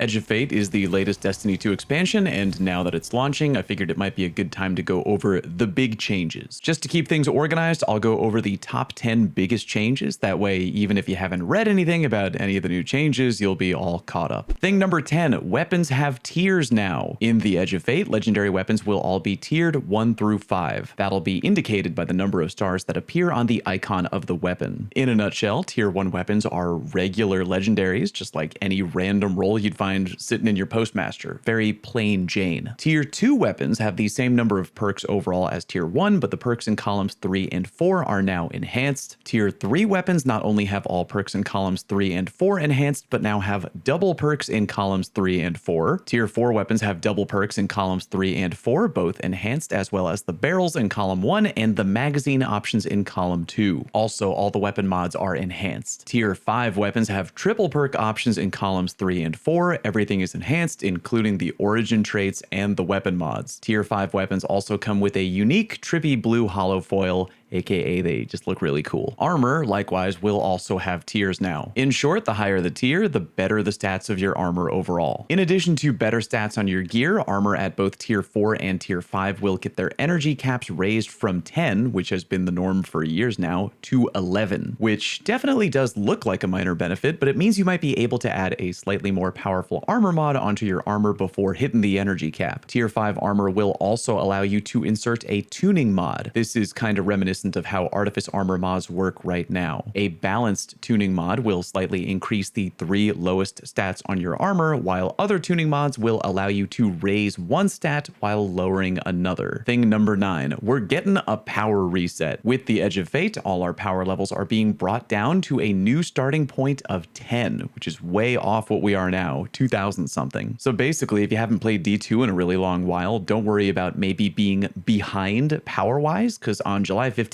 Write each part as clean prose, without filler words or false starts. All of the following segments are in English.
Edge of Fate is the latest Destiny 2 expansion, and now that it's launching, I figured it might be a good time to go over the big changes. Just to keep things organized, I'll go over the top 10 biggest changes. That way, even if you haven't read anything about any of the new changes, you'll be all caught up. Thing number 10, weapons have tiers now. In the Edge of Fate, legendary weapons will all be tiered 1 through 5. That'll be indicated by the number of stars that appear on the icon of the weapon. In a nutshell, tier 1 weapons are regular legendaries, just like any random roll you'd find sitting in your postmaster. Very plain Jane. Tier 2 weapons have the same number of perks overall as tier 1, but the perks in columns 3 and 4 are now enhanced. Tier 3 weapons not only have all perks in columns 3 and 4 enhanced, but now have double perks in columns 3 and 4. Tier 4 weapons have double perks in columns 3 and 4, both enhanced, as well as the barrels in column 1 and the magazine options in column 2. Also, all the weapon mods are enhanced. Tier 5 weapons have triple perk options in columns 3 and 4. Everything is enhanced, including the origin traits and the weapon mods. Tier 5 weapons also come with a unique trippy blue hollow foil, aka they just look really cool. Armor, likewise, will also have tiers now. In short, the higher the tier, the better the stats of your armor overall. In addition to better stats on your gear, armor at both tier 4 and tier 5 will get their energy caps raised from 10, which has been the norm for years now, to 11, which definitely does look like a minor benefit, but it means you might be able to add a slightly more powerful armor mod onto your armor before hitting the energy cap. Tier 5 armor will also allow you to insert a tuning mod. This is kind of reminiscent of how Artifice armor mods work right now. A balanced tuning mod will slightly increase the 3 lowest stats on your armor, while other tuning mods will allow you to raise one stat while lowering another. Thing number 9, we're getting a power reset. With the Edge of Fate, all our power levels are being brought down to a new starting point of 10, which is way off what we are now, 2000 something. So basically, if you haven't played D2 in a really long while, don't worry about maybe being behind power-wise, because on July 15th,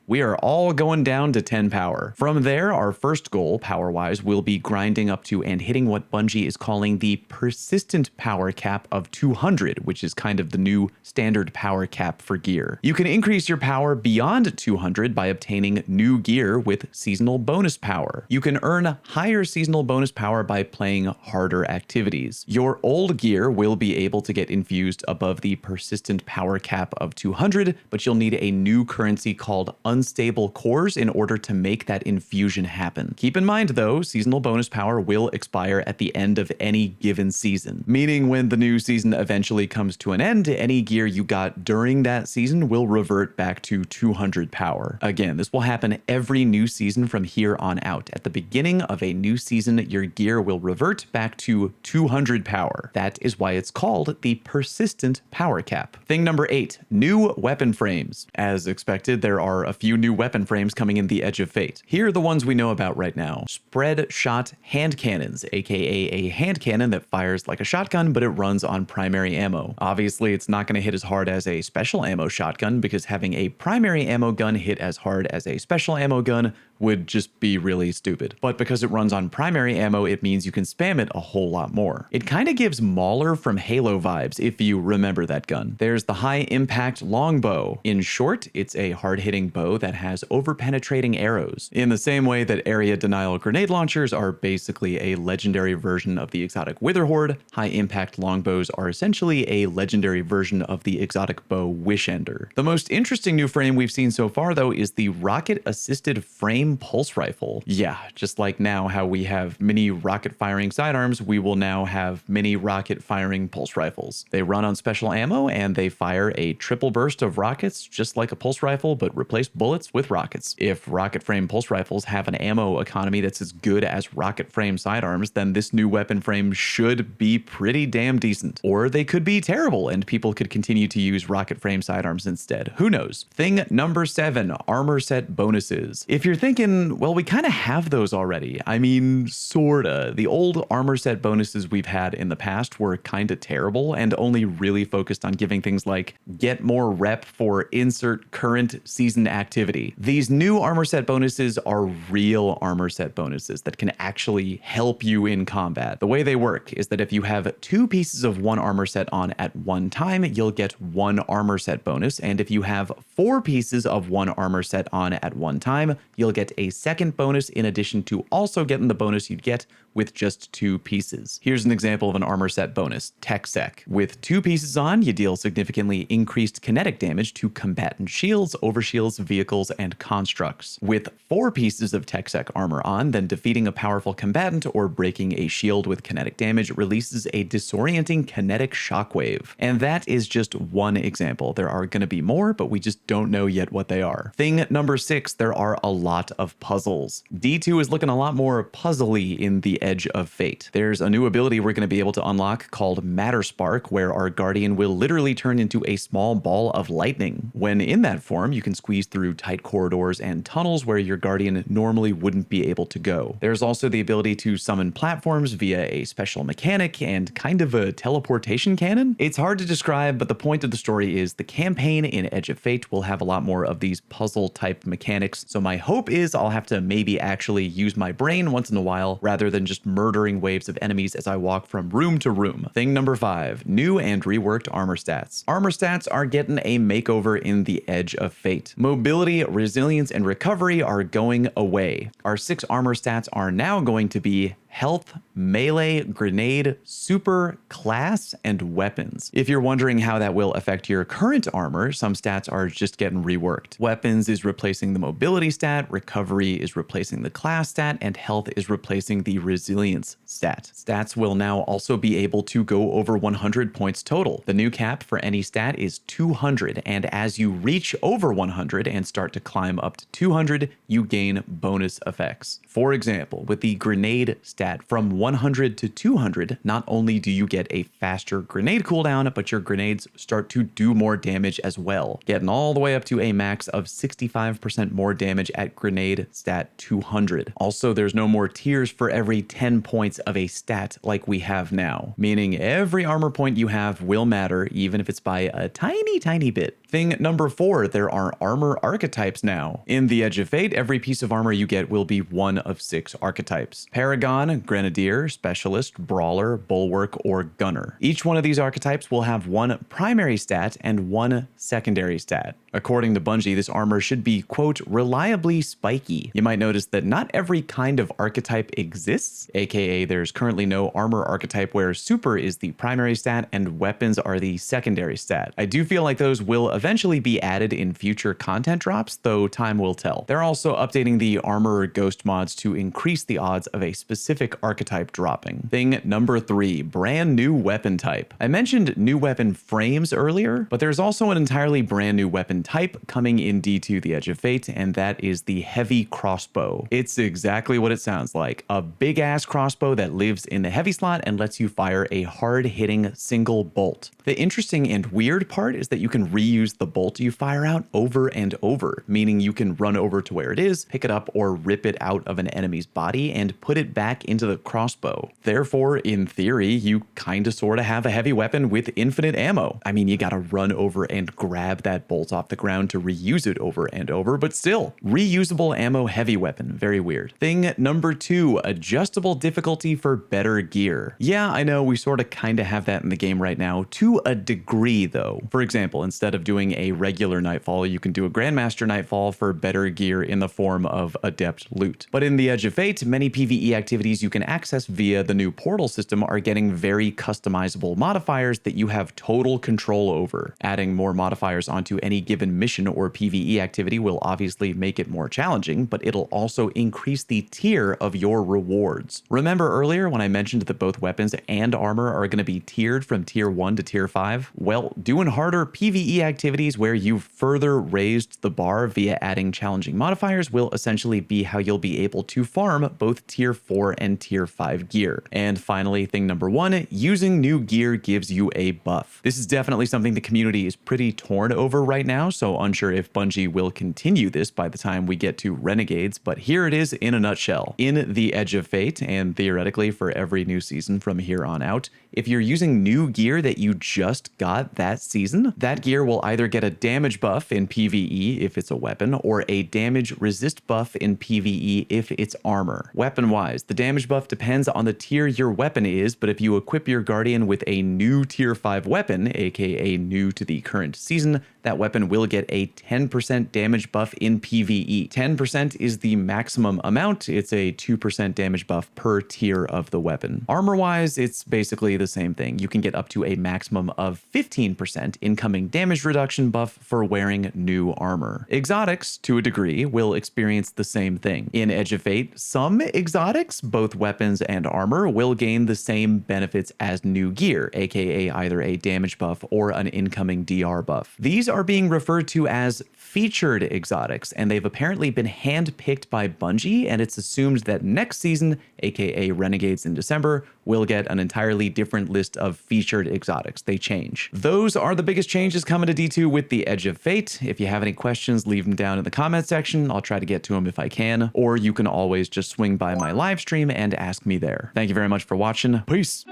we are all going down to 10 power. From there, our first goal, power-wise, will be grinding up to and hitting what Bungie is calling the persistent power cap of 200, which is kind of the new standard power cap for gear. You can increase your power beyond 200 by obtaining new gear with seasonal bonus power. You can earn higher seasonal bonus power by playing harder activities. Your old gear will be able to get infused above the persistent power cap of 200, but you'll need a new currency called unstable cores in order to make that infusion happen. Keep in mind though, seasonal bonus power will expire at the end of any given season, meaning when the new season eventually comes to an end, any gear you got during that season will revert back to 200 power. Again, this will happen every new season from here on out. At the beginning of a new season, your gear will revert back to 200 power. That is why it's called the persistent power cap. Thing number 8, new weapon frames. As expected, there are a few new weapon frames coming in the Edge of Fate. Here are the ones we know about right now. Spread shot hand cannons, aka a hand cannon that fires like a shotgun, but it runs on primary ammo. Obviously, it's not going to hit as hard as a special ammo shotgun, because having a primary ammo gun hit as hard as a special ammo gun would just be really stupid. But because it runs on primary ammo, it means you can spam it a whole lot more. It kind of gives Mauler from Halo vibes, if you remember that gun. There's the high impact longbow. In short, it's a hard-hitting bow that has over-penetrating arrows. In the same way that area denial grenade launchers are basically a legendary version of the exotic Witherhoard, high impact longbows are essentially a legendary version of the exotic bow Wishender. The most interesting new frame we've seen so far though is the rocket assisted frame pulse rifle. Yeah, just like now how we have mini rocket firing sidearms, we will now have mini rocket firing pulse rifles. They run on special ammo and they fire a triple burst of rockets just like a pulse rifle, but replace bullets with rockets. If rocket frame pulse rifles have an ammo economy that's as good as rocket frame sidearms, then this new weapon frame should be pretty damn decent. Or they could be terrible and people could continue to use rocket frame sidearms instead. Who knows? Thing number 7, armor set bonuses. If you're thinking, well, we kind of have those already. I mean, sorta. The old armor set bonuses we've had in the past were kind of terrible and only really focused on giving things like get more rep for insert current season activity. These new armor set bonuses are real armor set bonuses that can actually help you in combat. The way they work is that if you have 2 pieces of one armor set on at one time, you'll get 1 armor set bonus, and if you have 4 pieces of one armor set on at one time, you'll get a second bonus in addition to also getting the bonus you'd get with just 2 pieces. Here's an example of an armor set bonus, Tech Sec. With 2 pieces on, you deal significantly increased kinetic damage to combatant shields, overshields, vehicles, and constructs. With 4 pieces of Tech Sec armor on, then defeating a powerful combatant or breaking a shield with kinetic damage releases a disorienting kinetic shockwave. And that is just one example. There are going to be more, but we just don't know yet what they are. Thing number 6, there are a lot of puzzles. D2 is looking a lot more puzzly in the Edge of Fate. There's a new ability we're going to be able to unlock called Matter Spark, where our Guardian will literally turn into a small ball of lightning. When in that form, you can squeeze through tight corridors and tunnels where your Guardian normally wouldn't be able to go. There's also the ability to summon platforms via a special mechanic and kind of a teleportation cannon. It's hard to describe, but the point of the story is the campaign in Edge of Fate will have a lot more of these puzzle type mechanics, so my hope is I'll have to maybe actually use my brain once in a while rather than just murdering waves of enemies as I walk from room to room. Thing number 5, new and reworked armor stats. Armor stats are getting a makeover in the Edge of Fate. Mobility, resilience, and recovery are going away. Our 6 armor stats are now going to be health, melee, grenade, super, class, and weapons. If you're wondering how that will affect your current armor, some stats are just getting reworked. Weapons is replacing the mobility stat, recovery is replacing the class stat, and health is replacing the resilience stat. Stats will now also be able to go over 100 points total. The new cap for any stat is 200, and as you reach over 100 and start to climb up to 200, you gain bonus effects. For example, with the grenade stat from 100 to 200, not only do you get a faster grenade cooldown, but your grenades start to do more damage as well, getting all the way up to a max of 65% more damage at grenade stat 200. Also, there's no more tiers for every 10 points of a stat like we have now, meaning every armor point you have will matter, even if it's by a tiny bit. Thing number 4, there are armor archetypes now. In the Edge of Fate, every piece of armor you get will be one of 6 archetypes: Paragon, Grenadier, Specialist, Brawler, Bulwark, or Gunner. Each one of these archetypes will have one primary stat and one secondary stat. According to Bungie, this armor should be, quote, reliably spiky. You might notice that not every kind of archetype exists, aka there's currently no armor archetype where super is the primary stat and weapons are the secondary stat. I do feel like those will eventually be added in future content drops, though time will tell. They're also updating the armor ghost mods to increase the odds of a specific archetype dropping. Thing number 3, brand new weapon type. I mentioned new weapon frames earlier, but there's also an entirely brand new weapon type coming in D2 The Edge of Fate, and that is the heavy crossbow. It's exactly what it sounds like, a big ass crossbow that lives in the heavy slot and lets you fire a hard hitting single bolt. The interesting and weird part is that you can reuse the bolt you fire out over and over, meaning you can run over to where it is, pick it up, or rip it out of an enemy's body and put it back into the crossbow. Therefore, in theory, you kinda sorta have a heavy weapon with infinite ammo. I mean, you gotta run over and grab that bolt off the ground to reuse it over and over, but still, reusable ammo heavy weapon. Very weird. Thing number 2, adjustable difficulty for better gear. Yeah, I know we sorta kinda have that in the game right now, to a degree though. For example, instead of doing a regular Nightfall, you can do a Grandmaster Nightfall for better gear in the form of Adept loot. But in the Edge of Fate, many PvE activities you can access via the new portal system are getting very customizable modifiers that you have total control over. Adding more modifiers onto any given mission or PvE activity will obviously make it more challenging, but it'll also increase the tier of your rewards. Remember earlier when I mentioned that both weapons and armor are going to be tiered from tier 1 to tier 5? Well, doing harder PvE activities where you've further raised the bar via adding challenging modifiers will essentially be how you'll be able to farm both tier 4 and tier 5 gear. And finally, thing number 1, using new gear gives you a buff. This is definitely something the community is pretty torn over right now, so unsure if Bungie will continue this by the time we get to Renegades, but here it is in a nutshell. In the Edge of Fate, and theoretically for every new season from here on out, if you're using new gear that you just got that season, that gear will either get a damage buff in PvE if it's a weapon, or a damage resist buff in PvE if it's armor. Weapon-wise, the damage damage buff depends on the tier your weapon is, but if you equip your Guardian with a new tier 5 weapon, aka new to the current season, that weapon will get a 10% damage buff in PvE. 10% is the maximum amount. It's a 2% damage buff per tier of the weapon. Armor-wise, it's basically the same thing. You can get up to a maximum of 15% incoming damage reduction buff for wearing new armor. Exotics, to a degree, will experience the same thing. In Edge of Fate, some exotics, both weapons and armor, will gain the same benefits as new gear, aka either a damage buff or an incoming DR buff. These are being referred to as featured exotics, and they've apparently been handpicked by Bungie, and it's assumed that next season, aka Renegades in December, will get an entirely different list of featured exotics. They change. Those are the biggest changes coming to D2 with the Edge of Fate. If you have any questions, leave them down in the comment section. I'll try to get to them if I can, or you can always just swing by my live stream and ask me there. Thank you very much for watching. Peace.